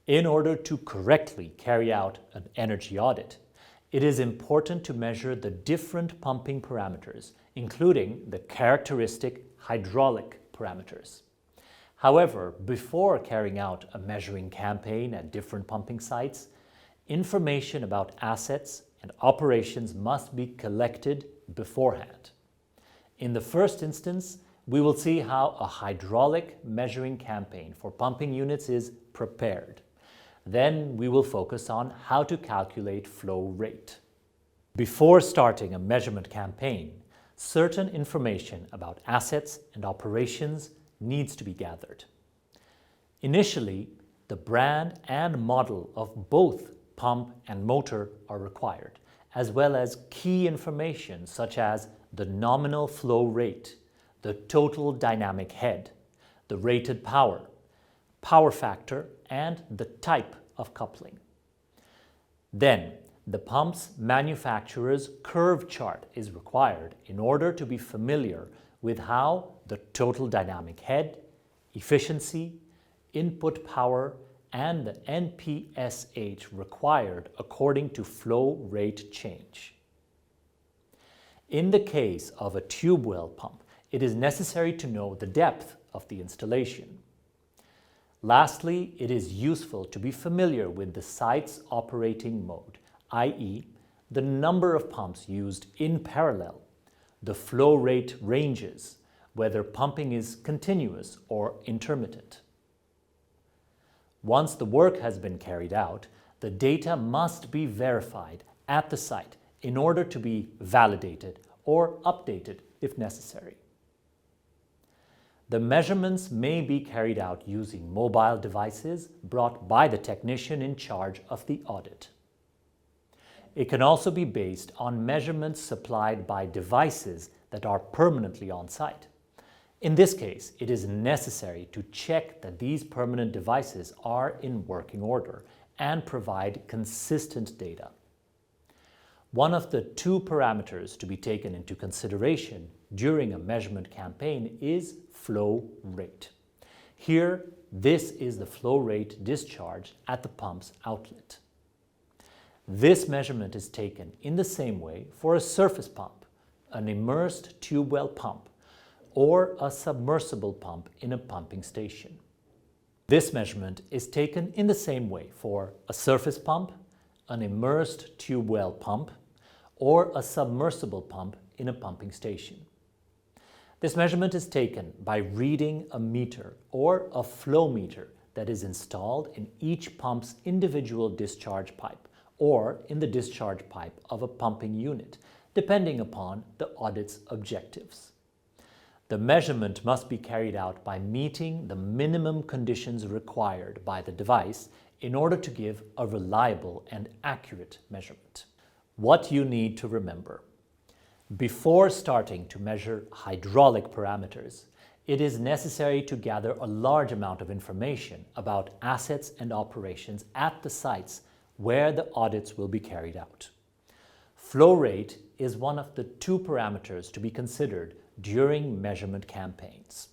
In order to correctly carry out an energy audit, it is important to measure the different pumping parameters, including the characteristic hydraulic parameters. However, before carrying out a measuring campaign at different pumping sites, information about assets and operations must be collected beforehand. In the first instance, we will see how a hydraulic measuring campaign for pumping units is prepared. Then we will focus on how to calculate flow rate. Before starting a measurement campaign, certain information about assets and operations needs to be gathered. Initially, the brand and model of both pump and motor are required, as well as key information such as the nominal flow rate, the total dynamic head, the rated power, power factor, and the type of coupling. Then, the pump's manufacturer's curve chart is required in order to be familiar with how the total dynamic head, efficiency, input power, and the NPSH required according to flow rate change. In the case of a tube well pump, it is necessary to know the depth of the installation. Lastly, it is useful to be familiar with the site's operating mode, i.e., the number of pumps used in parallel, the flow rate ranges, whether pumping is continuous or intermittent. Once the work has been carried out, the data must be verified at the site in order to be validated or updated if necessary. The measurements may be carried out using mobile devices brought by the technician in charge of the audit. It can also be based on measurements supplied by devices that are permanently on site. In this case, it is necessary to check that these permanent devices are in working order and provide consistent data. One of the two parameters to be taken into consideration during a measurement campaign is flow rate. Here, this is the flow rate discharged at the pump's outlet. This measurement is taken in the same way for a surface pump, an immersed tube well pump, or a submersible pump in a pumping station. This measurement is taken in the same way for a surface pump, an immersed tube well pump, or a submersible pump in a pumping station. This measurement is taken by reading a meter or a flow meter that is installed in each pump's individual discharge pipe or in the discharge pipe of a pumping unit, depending upon the audit's objectives. The measurement must be carried out by meeting the minimum conditions required by the device in order to give a reliable and accurate measurement. What you need to remember. Before starting to measure hydraulic parameters, it is necessary to gather a large amount of information about assets and operations at the sites where the audits will be carried out. Flow rate is one of the two parameters to be considered during measurement campaigns.